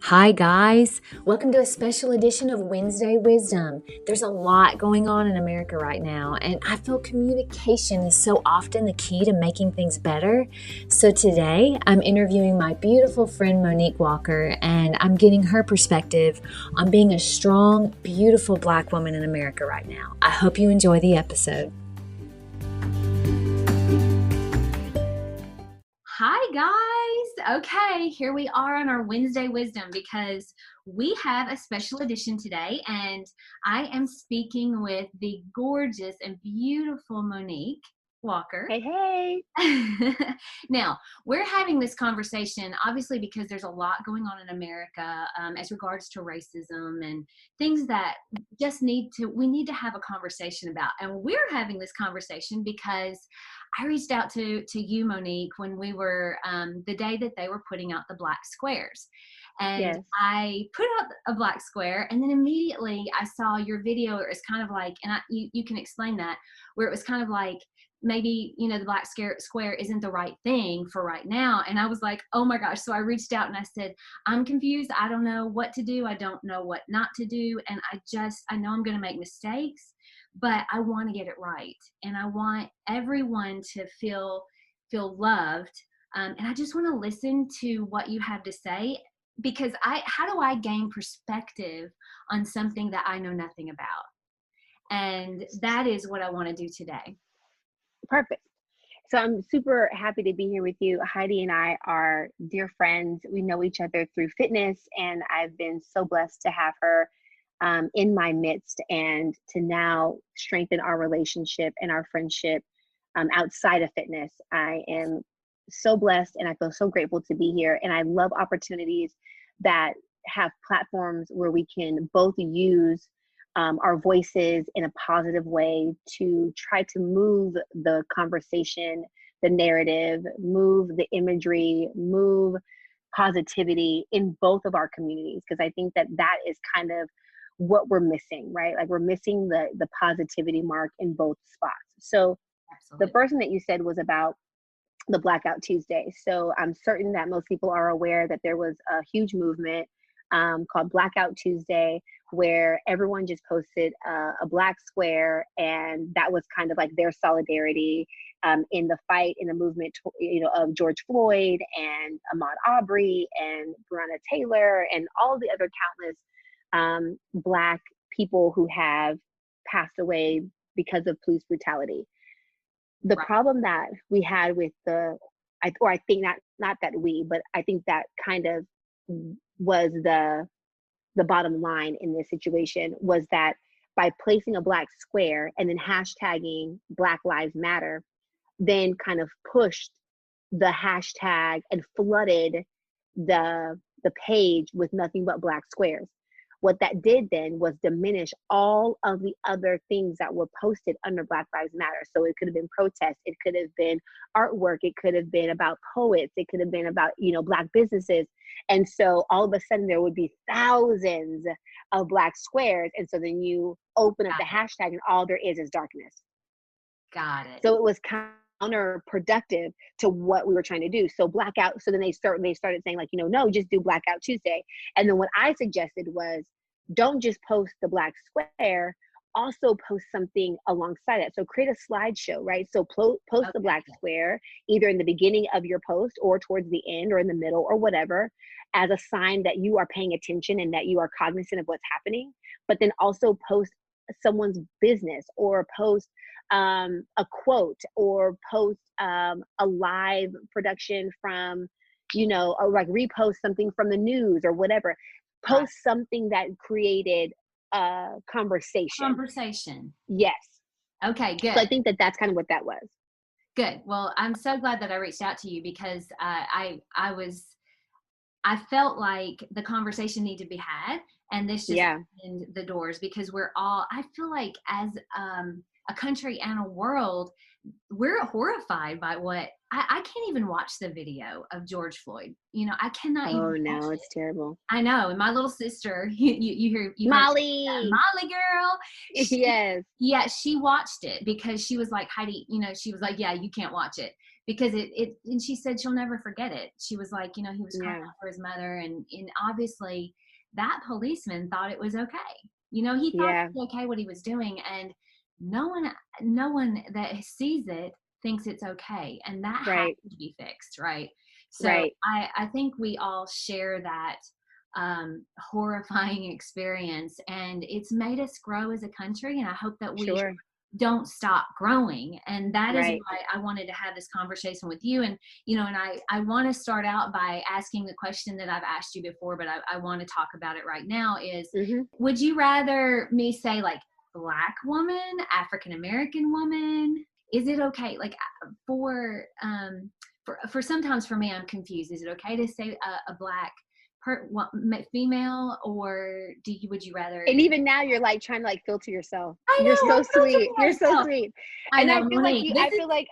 Hi, guys. Welcome to a special edition of Wednesday Wisdom. There's a lot going on in America right now, and I feel communication is so often the key to making things better. So today, I'm interviewing my beautiful friend Monique Walker, and I'm getting her perspective on being a strong, beautiful Black woman in America right now. I hope you enjoy the episode. Hi, guys. Okay, here we are on our Wednesday Wisdom because we have a special edition today, and I am speaking with the gorgeous and beautiful Monique Walker. Hey, hey. Now, we're having this conversation obviously because there's a lot going on in America as regards to racism and things that we need to have a conversation about. And we're having this conversation because I reached out to you, Monique, when we were the day that they were putting out the black squares. And Yes. I put out a black square, and then immediately I saw your video. It was kind of like, and you can explain that, where it was kind of like, maybe, the black square isn't the right thing for right now. And I was like, oh my gosh. So I reached out and I said, I'm confused. I don't know what to do. I don't know what not to do. And I know I'm going to make mistakes, but I want to get it right. And I want everyone to feel loved. And I just want to listen to what you have to say, because how do I gain perspective on something that I know nothing about? And that is what I want to do today. Perfect. So I'm super happy to be here with you. Heidi and I are dear friends. We know each other through fitness, and I've been so blessed to have her in my midst and to now strengthen our relationship and our friendship outside of fitness. I am so blessed and I feel so grateful to be here. And I love opportunities that have platforms where we can both use our voices in a positive way to try to move the conversation, the narrative, move the imagery, move positivity in both of our communities. Because I think that that is kind of what we're missing, right? Like we're missing the positivity mark in both spots. So Absolutely. the first thing that you said was about the Blackout Tuesday. So I'm certain that most people are aware that there was a huge movement called Blackout Tuesday, where everyone just posted a black square, and that was kind of like their solidarity in the fight, in the movement, of George Floyd and Ahmaud Arbery and Breonna Taylor and all the other countless Black people who have passed away because of police brutality. The Right. problem that we had with I think not that we, but I think that kind of was the bottom line in this situation, was that by placing a black square and then hashtagging Black Lives Matter, then kind of pushed the hashtag and flooded the page with nothing but black squares. What that did then was diminish all of the other things that were posted under Black Lives Matter. So it could have been protests, it could have been artwork, it could have been about poets, it could have been about, Black businesses. And so all of a sudden there would be thousands of black squares. And so then you open up the hashtag and all there is darkness. Got it. So it was counterproductive to what we were trying to do. So blackout. So then they started saying, like, no, just do Blackout Tuesday. And then what I suggested was, don't just post the black square, also post something alongside it. So create a slideshow, right? So post the black square either in the beginning of your post or towards the end or in the middle or whatever, as a sign that you are paying attention and that you are cognizant of what's happening. But then also post someone's business, or post a quote, or post a live production from, or like repost something from the news or whatever. Post something that created a conversation. Yes. Okay, good. So I think that that's kind of what that was. Good. Well, I'm so glad that I reached out to you, because I felt like the conversation needed to be had, and this just opened the doors, because I feel like as a country and a world, we're horrified by what I can't even watch the video of George Floyd. You know, I cannot even Oh watch no, it's it. terrible. I know. And my little sister, you heard Molly. Molly girl. Yes. Yeah, she watched it because she was like, Heidi, you know, she was like, yeah, you can't watch it because and she said she'll never forget it. She was like, you know, he was crying Yeah. out for his mother, and obviously that policeman thought it was okay. You know, he thought Yeah. it was okay what he was doing, and no one, no one that sees it thinks it's okay, and that has Right. to be fixed, right? So Right. I think we all share that horrifying experience, and it's made us grow as a country, and I hope that we Sure. don't stop growing. And that is Right. why I wanted to have this conversation with you. And you know, and I want to start out by asking the question that I've asked you before, but I want to talk about it right now is, Mm-hmm. would you rather me say like Black woman, African American woman? Is it okay, like for sometimes for me I'm confused, is it okay to say a Black female, or would you rather? And even now you're like trying to like filter yourself. I You're know, so I'm sweet. filtering You're so myself. sweet. I And know, I feel like Monique. you, This I is feel like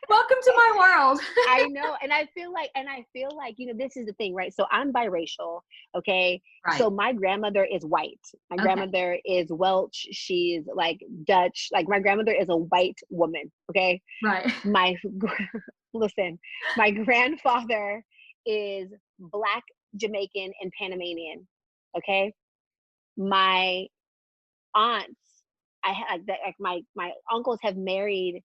welcome to my world. I know. And I feel like, you know, this is the thing, right? So I'm biracial. Okay. Right. So my grandmother is white. My Okay. grandmother is Welsh. She's like Dutch. Like my grandmother is a white woman. Okay. Right. Listen, my grandfather is Black, Jamaican, and Panamanian. Okay. My aunts, I had like my uncles have married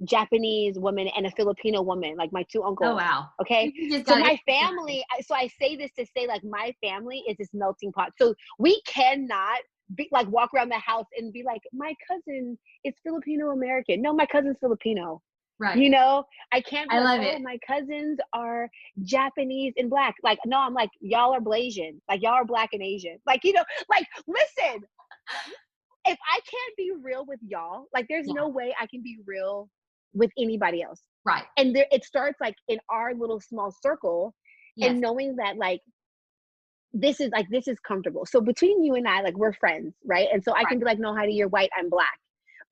Japanese women and a Filipino woman, like my two Oh uncles. wow. Okay. You just So got it. my family, so I say this to say like my family is this melting pot. So we cannot be like walk around the house and be like, my cousin is Filipino American. No, my cousin's Filipino. Right. You know, I can't be I like, love oh, it. my cousins are Japanese and Black. Like, no, I'm like, y'all are Blasian. Like, y'all are Black and Asian. Like, you know, like, listen, if I can't be real with y'all, like, there's Yeah. no way I can be real with anybody else. Right. And there, it starts like in our little small circle, Yes. and knowing that like this is comfortable. So between you and I, like we're friends, right? And so I can Right. be like, no, Heidi, you're white, I'm Black.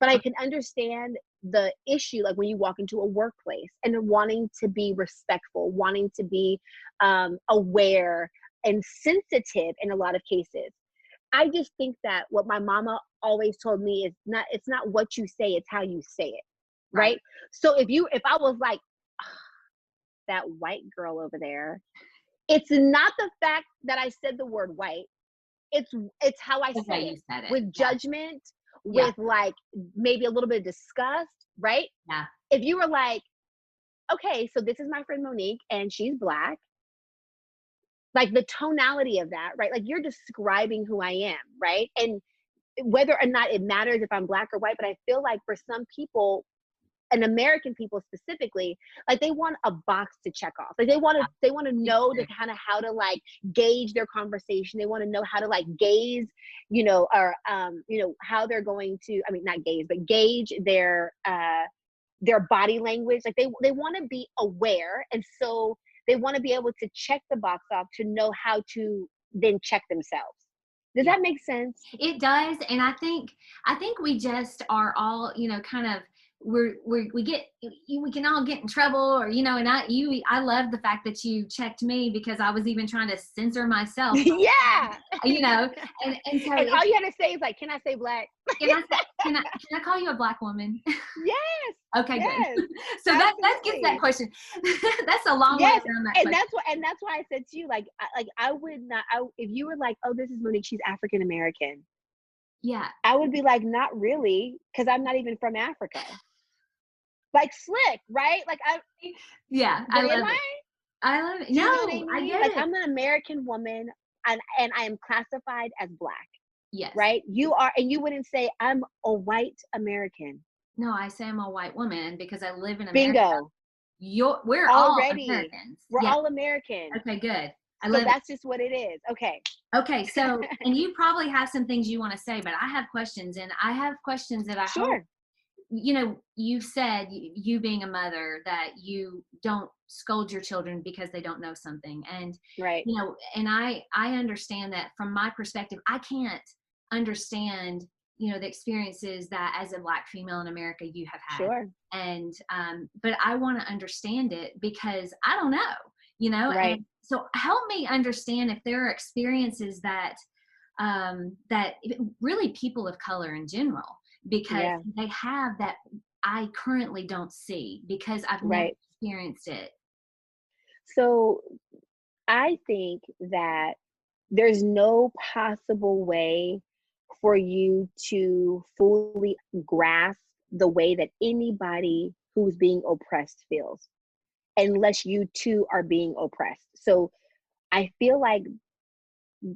But I Okay. can understand the issue, like when you walk into a workplace and wanting to be respectful, wanting to be aware and sensitive in a lot of cases. I just think that what my mama always told me is it's not what you say, it's how you say it. Right. Right. So if I was like, that white girl over there, it's not the fact that I said the word white. It's how I The way said you it said it. with Yeah. judgment, Yeah. with like maybe a little bit of disgust, right? Yeah. If you were like, okay, so this is my friend Monique and she's Black, like the tonality of that, right? Like you're describing who I am, right? And whether or not it matters if I'm Black or white, but I feel like for some people, and American people specifically, like they want a box to check off. Like they want to know to kind of how to like gauge their conversation. They want to know how to like gaze, you know, or you know, how they're going to, I mean, not gaze, but gauge their body language. Like they want to be aware, and so they want to be able to check the box off to know how to then check themselves. Does Yeah. that make sense? It does. And I think we just are all, you know, kind of we can all get in trouble, or you know, and I love the fact that you checked me because I was even trying to censor myself, Yeah. you know, and so And all you had to say is like, can I say Black? can I call you a Black woman? Yes. Okay, good. Yes. So that gets that Absolutely. question. That's a long way Yes. around that And question. that's why I said to you, like, I would not, if you were like, oh, this is Monique, she's African American, Yeah. I would be like, not really, because I'm not even from Africa. Like slick, right? Like Yeah. but am Love I? it. I love it. Do you know what No, I I mean? get Like it. I'm an American woman, and I am classified as Black, Yes. right? You are, and you wouldn't say I'm a white American. No, I say I'm a white woman because I live in America. Bingo. We're all Already. Americans. We're Yeah. all American. Okay, good. I So love it. that's just what it is. Okay. Okay, so, and you probably have some things you want to say, but I have questions, and I have questions that I hope, Sure. you know, you said, you being a mother, that you don't scold your children because they don't know something. And, Right. you know, and I understand that from my perspective, I can't understand, you know, the experiences that as a Black female in America you have had. Sure. And, but I want to understand it because I don't know, you know, Right. and so help me understand if there are experiences that, that really people of color in general, because Yeah. they have that I currently don't see because I've never Right. experienced it. So I think that there's no possible way for you to fully grasp the way that anybody who's being oppressed feels unless you too are being oppressed. So I feel like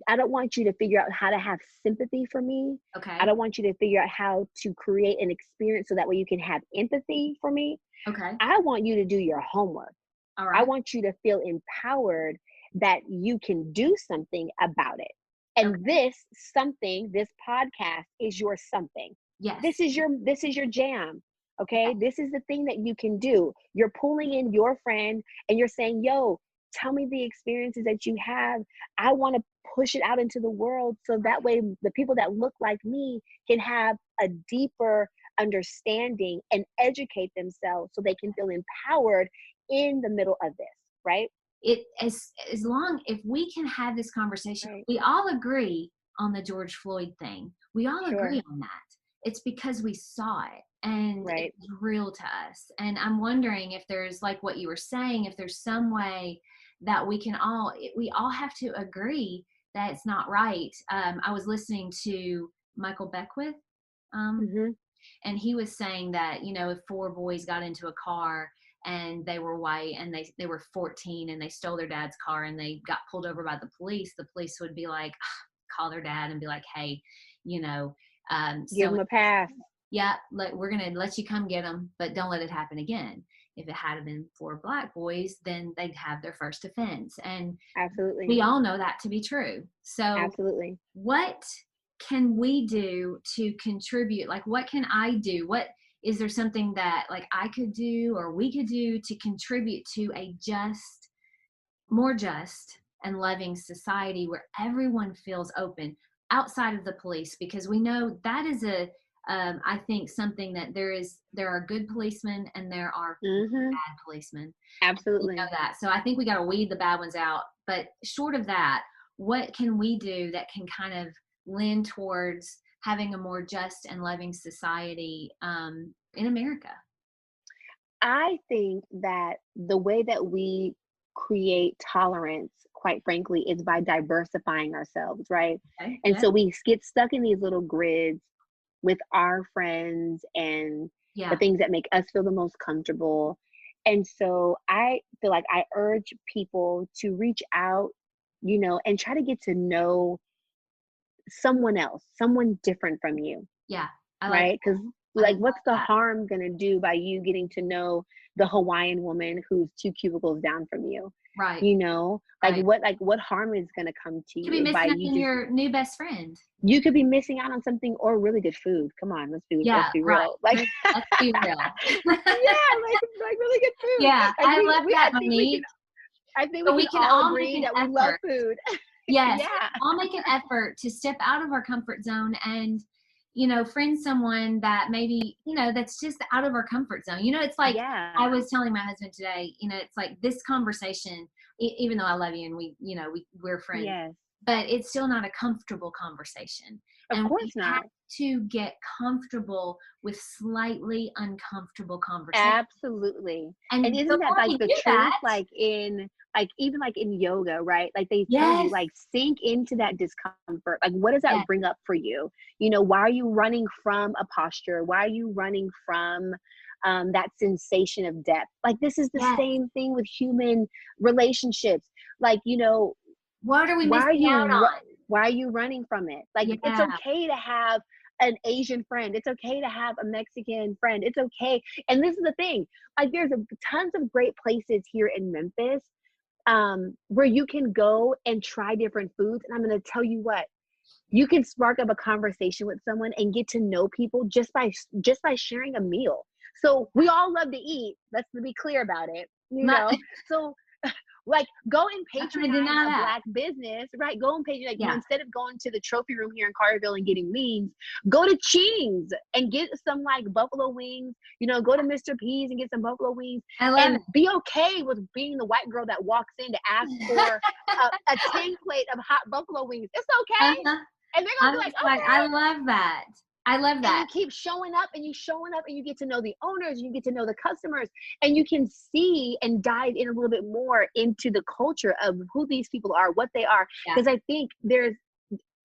I don't want you to figure out how to have sympathy for me. I Okay. don't want you to figure out how to create an experience so that way you can have empathy for me. Okay. I want you to do your homework. All I right. want you to feel empowered that you can do something about it. And Okay. this podcast is your something. Yes. This is your jam. Yeah. Okay? This is the thing that you can do. You're pulling in your friend and you're saying, "Yo, tell me the experiences that you have. I want to push it out into the world so that way the people that look like me can have a deeper understanding and educate themselves so they can feel empowered in the middle of this," right? It as long if we can have this conversation, Right. we all agree on the George Floyd thing. We all Sure. agree on that. It's because we saw it and Right. it's real to us. And I'm wondering if there's, like what you were saying, if there's some way that we all have to agree that it's not right. I was listening to Michael Beckwith, um, Hmm. and he was saying that, you know, if four boys got into a car and they were white and they were 14 and they stole their dad's car and they got pulled over by the police would be like, call their dad and be like, hey, you know, Give so them a pass. yeah, we're gonna let you come get them, but don't let it happen again. If it had been four Black boys, then they'd have their first offense, and Absolutely. we all know that to be true. So Absolutely. what can we do to contribute? Like, what can I do? What is there something that like I could do or we could do to contribute to a more just and loving society where everyone feels open outside of the police? Because we know that is I think something that there are good policemen and there are Hmm. bad policemen. We know Absolutely. that. So I think we got to weed the bad ones out. But short of that, what can we do that can kind of lend towards having a more just and loving society in America? I think that the way that we create tolerance, quite frankly, is by diversifying ourselves, right? Okay. And Yeah. so we get stuck in these little grids with our friends and the Yeah. things that make us feel the most comfortable. And so I feel like I urge people to reach out, and try to get to know someone else, someone different from you, Yeah. I like right? Because, I like, love what's the that. harm gonna do by you getting to know the Hawaiian woman who's two cubicles down from you? Right. Like Right. what harm is gonna come to You could be you by missing out you on just your new best friend. you could be missing out on something or really good food. Come on, let's Yeah, be right. real. Like, Let's be real. yeah, like really good food. Yeah, Like I love we that, Monique. I think we So can we can all all make agree an that we love effort. food. Yes, Yeah. let's all make an effort to step out of our comfort zone and, you know, friend someone that maybe, you know, that's just out of our comfort zone. You know, it's like I Yeah. was telling my husband today, you know, it's like this conversation, even though I love you and we're friends, Yes. but it's still not a comfortable conversation. Of And course we have not. to get comfortable with slightly uncomfortable conversation. Absolutely. And And isn't that before like we the do truth? that, Like even like in yoga, right? Like they tell you, yes, like, sink into that discomfort. Like, what does that yes, bring up for you? Why are you running from a posture? Why are you running from that sensation of depth? Like, this is the yes. same thing with human relationships. Like, What are we why are missing out you on? why are you running from it? Like, it's Yeah, okay to have an Asian friend. It's okay to have a Mexican friend. It's okay. And this is the thing. Like, there's tons of great places here in Memphis where you can go and try different foods. And I'm going to tell you what, you can spark up a conversation with someone and get to know people just by sharing a meal. So we all love to eat. Let's be clear about it. not So Like, go and How can I patronize deny a that? Black business, right? Go and patronize, like, Yeah. instead of going to the trophy room here in Carterville and getting wings, go to Ching's and get some like buffalo wings, go to Mr. P's and get some buffalo wings, I love and be okay with being the white girl that walks in to ask for a 10 plate of hot buffalo wings. It's okay. Uh-huh. And they're going to I'm be like, just like, okay. I love that. I love And that. you keep showing up and you get to know the owners, you get to know the customers, and you can see and dive in a little bit more into the culture of who these people are, what they are. Yeah. Because I think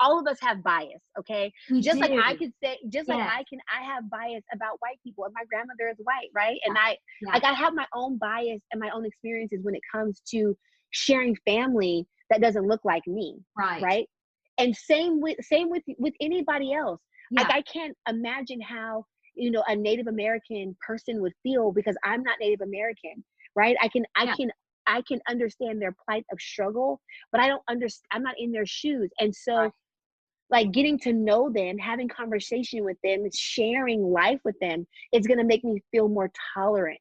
all of us have bias, okay? We Just like do. I could say, Yes. I have bias about white people, and my grandmother is white, right? And Yeah. I have my own bias and my own experiences when it comes to sharing family that doesn't look like me, Right. right? And same with anybody else. Yeah. Like, I can't imagine how, a Native American person would feel, because I'm not Native American, right? I can understand their plight of struggle, but I'm not in their shoes. And so, Right. like, getting to know them, having conversation with them, sharing life with them, is going to make me feel more tolerant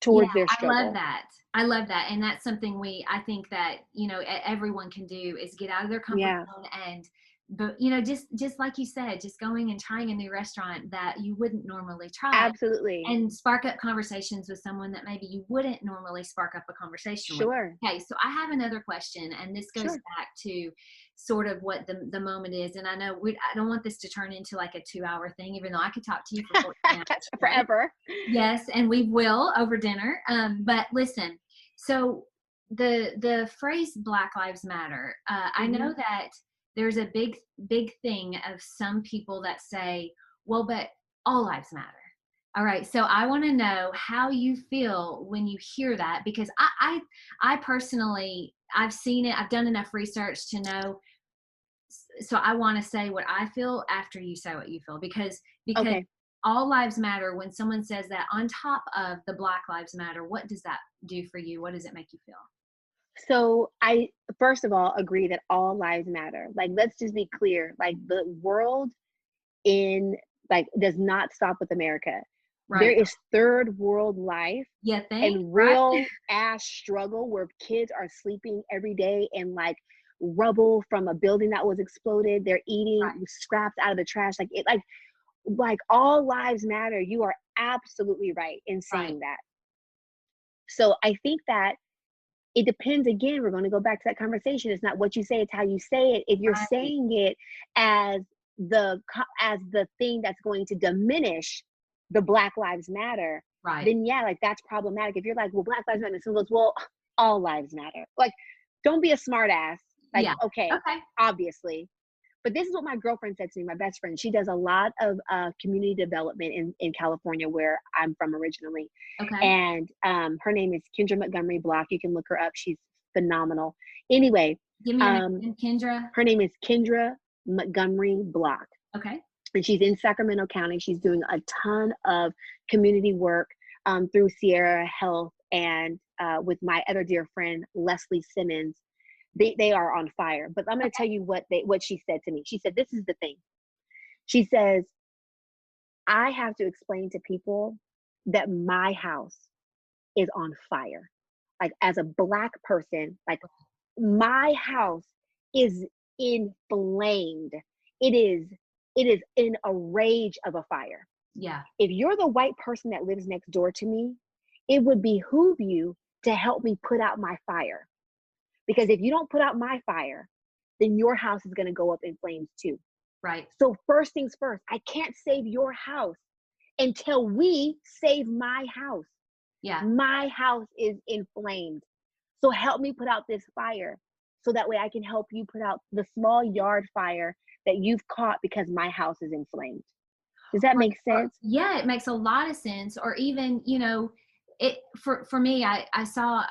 towards their I struggle. love that. I love that. And that's something I think that, everyone can do, is get out of their comfort zone but just like you said, just going and trying a new restaurant that you wouldn't normally try. Absolutely. And spark up conversations with someone that maybe you wouldn't normally spark up a conversation with. Sure. Okay, so I have another question, and this goes back to sort of what the moment is. And I know I don't want this to turn into like a 2-hour thing, even though I could talk to you for 14 hours. Forever. Yes, and we will over dinner. But listen, so the phrase Black Lives Matter, I know that there's a big thing of some people that say, well, but all lives matter. All right, so I want to know how you feel when you hear that, because I personally, I've seen it, I've done enough research to know. So I want to say what I feel after you say what you feel, because Okay. all lives matter. When someone says that on top of the Black Lives Matter, what does that do for you? What does it make you feel? So I, first of all, agree that all lives matter. Like, let's just be clear. Like, the world does not stop with America. Right. There is third world life and real ass struggle where kids are sleeping every day in like rubble from a building that was exploded. They're eating scraps out of the trash. Like all lives matter. You are absolutely right in saying that. So I think that it depends. Again, we're going to go back to that conversation. It's not what you say, it's how you say it. If you're saying it as the thing that's going to diminish the Black Lives Matter, then like, that's problematic. If you're like, well, Black Lives Matter, someone goes, well, all lives matter. Like, don't be a smart ass. Like, okay, obviously. But this is what my girlfriend said to me, my best friend. She does a lot of community development in California, where I'm from originally. Okay. And her name is Kendra Montgomery Block. You can look her up. She's phenomenal. Anyway. Give me your name, Kendra. Her name is Kendra Montgomery Block. Okay. And she's in Sacramento County. She's doing a ton of community work through Sierra Health, and with my other dear friend, Leslie Simmons. They are on fire. But I'm going to tell you what she said to me. She said, this is the thing. She says, I have to explain to people that my house is on fire. Like, as a Black person, like, my house is inflamed. It is in a rage of a fire. Yeah. If you're the white person that lives next door to me, it would behoove you to help me put out my fire. Because if you don't put out my fire, then your house is going to go up in flames too. Right. So first things first, I can't save your house until we save my house. Yeah. My house is inflamed. So help me put out this fire, so that way I can help you put out the small yard fire that you've caught because my house is inflamed. Does that make sense? Yeah, it makes a lot of sense. Or even, it for me, I saw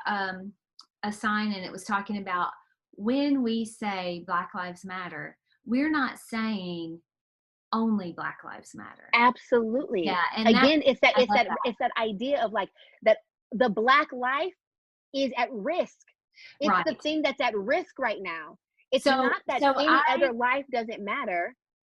a sign, and it was talking about, when we say Black Lives Matter, we're not saying only Black Lives Matter. Absolutely. Yeah. And again, it's that idea of like, that the Black life is at risk. It's the thing that's at risk right now. It's not that any other life doesn't matter.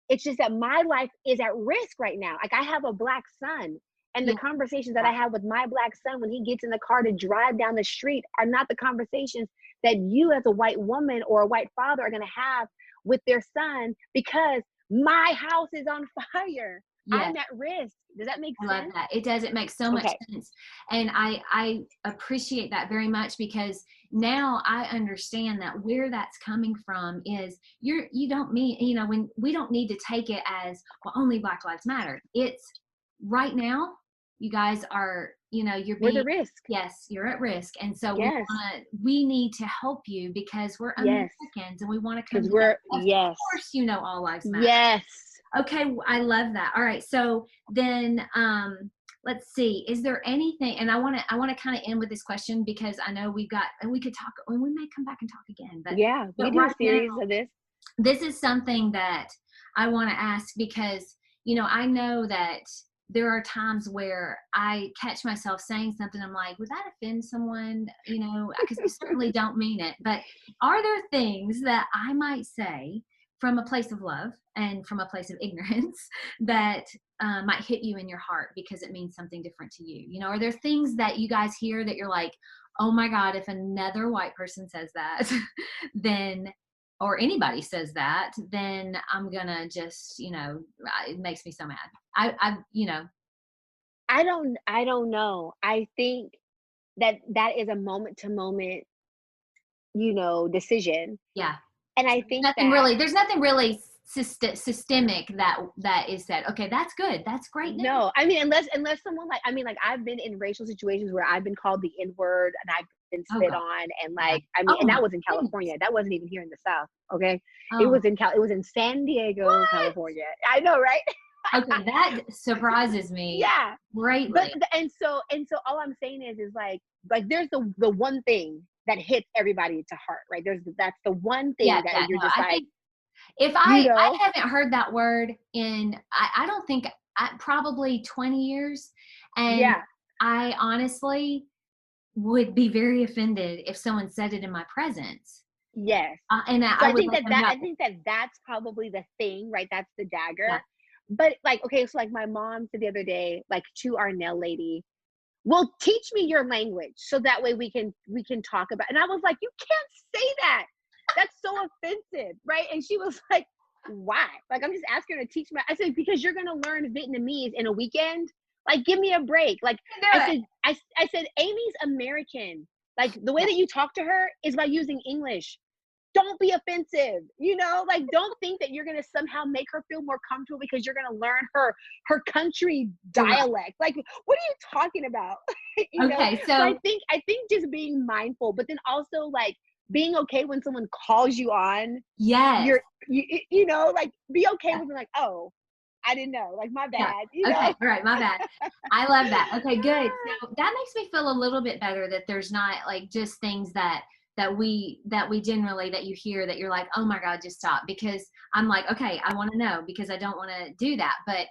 It's just that my life is at risk right now. Like, I have a Black son, And the conversations that I have with my Black son when he gets in the car to drive down the street are not the conversations that you as a white woman or a white father are going to have with their son, because my house is on fire. Yes. I'm at risk. Does that make I sense? love that. It does. It makes so much sense. And I appreciate that very much, because now I understand that where that's coming from is you don't mean, you know, when we don't need to take it as, well, only Black Lives Matter. It's right now, you guys are, you know, We're the risk. yes, you're at risk. And so Yes. we need to help you, because we're Americans and we want to come Because together. we're, Of course, you know, all lives matter. Yes. Okay, I love that. All right, so then let's see. Is there anything? And I want to kind of end with this question, because I know we could talk, and we may come back and talk again. But yeah, we do a series of this. This is something that I want to ask, because you know, I know that there are times where I catch myself saying something. I'm like, would that offend someone? You know, because I certainly don't mean it. But are there things that I might say from a place of love and from a place of ignorance that might hit you in your heart because it means something different to you? You know, are there things that you guys hear that you're like, oh my God, if another white person says that, then, or anybody says that, then I'm gonna just, you know, it makes me so mad. You know. I don't know. I think that is a moment to moment, you know, decision. Yeah. And I think there's nothing really systemic that is said. Okay, that's good. That's great. No, I mean, unless someone like, I mean, like, I've been in racial situations where I've been called the N-word and I've been spit on, and like, I mean, and that was in California. That wasn't even here in the South. Okay. It was in San Diego, California. I know, right? Okay, that surprises me. Yeah, greatly. But and so all I'm saying is like there's the one thing that hits everybody to heart, right? That's the one thing that you're just like. If I haven't heard that word in, I don't think, probably 20 years, and I honestly would be very offended if someone said it in my presence. Yes. And so I think I think that's probably the thing, right? That's the dagger. Yeah. But like, okay, so like my mom said the other day, like, to our nail lady, well, teach me your language so that way we can talk about. And I was like, you can't say that. That's so offensive, right? And she was like, why? Like, I'm just asking her to teach me. I said, because you're gonna learn Vietnamese in a weekend. Like, give me a break. Like, I said, Amy's American. Like, the way that you talk to her is by using English. Don't be offensive, you know, like, don't think that you're going to somehow make her feel more comfortable because you're going to learn her country dialect. Like, what are you talking about? You know? So I think just being mindful, but then also like being okay when someone calls you on. Yes. You know, like, be okay with like, oh, I didn't know, like, my bad. Yeah. You know? Okay, all right, my bad. I love that. Okay, good. So that makes me feel a little bit better that there's not like just things that we generally, that you hear that you're like, oh my God, just stop. Because I'm like, okay, I want to know, because I don't want to do that. But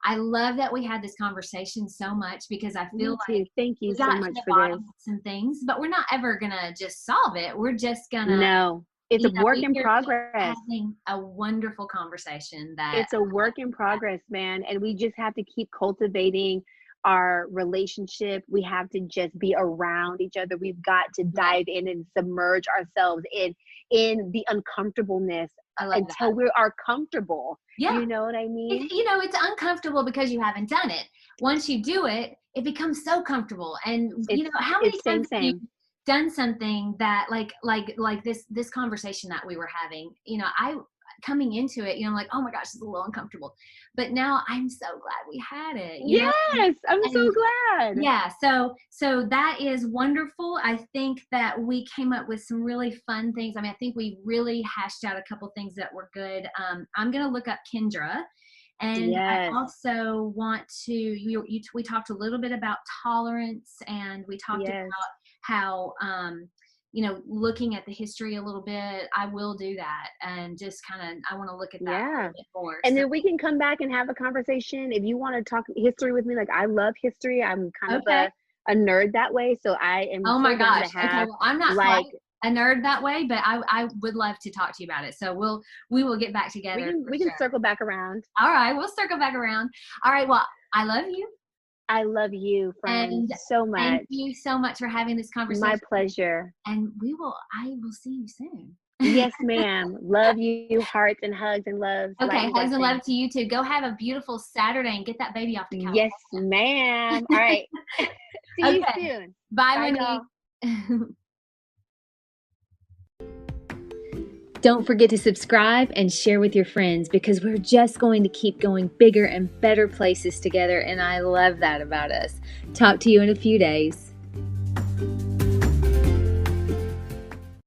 I love that we had this conversation so much, because I feel like thank you so much for this. Some things, but we're not ever gonna just solve it. We're just gonna it's a work in progress. Having a wonderful conversation. It's a work in progress, man. And we just have to keep cultivating our relationship. We have to just be around each other. We've got to dive in and submerge ourselves in the uncomfortableness until we are comfortable. Yeah. You know what I mean? It's uncomfortable because you haven't done it. Once you do it, it becomes so comfortable. And how many times have you done something that like this conversation that we were having, I coming into it, I'm like, oh my gosh, it's a little uncomfortable. But now I'm so glad we had it. Yes, I'm so glad. Yeah. So that is wonderful. I think that we came up with some really fun things. I mean, I think we really hashed out a couple things that were good. I'm going to look up Kendra. And I also want to, we talked a little bit about tolerance, and we talked about how, looking at the history a little bit. I will do that, and just I want to look at that a little bit more. And then we can come back and have a conversation. If you want to talk history with me, like, I love history. I'm kind of a nerd that way. So I am. Oh my gosh. Okay. Well, I'm not like a nerd that way, but I would love to talk to you about it. So we will get back together. We can circle back around. All right. We'll circle back around. All right. Well, I love you. I love you, friend, And so thank much. you so much for having this My conversation. pleasure. And I will see you soon. Yes, ma'am. Love you. Hearts and hugs and loves, light Okay, and hugs and love blessings. to you too. Go have a beautiful Saturday and get that baby off to Yes, ma'am. All right. See you California. Okay. soon. Bye, Bye, Monique. y'all. Don't forget to subscribe and share with your friends, because we're just going to keep going bigger and better places together, and I love that about us. Talk to you in a few days.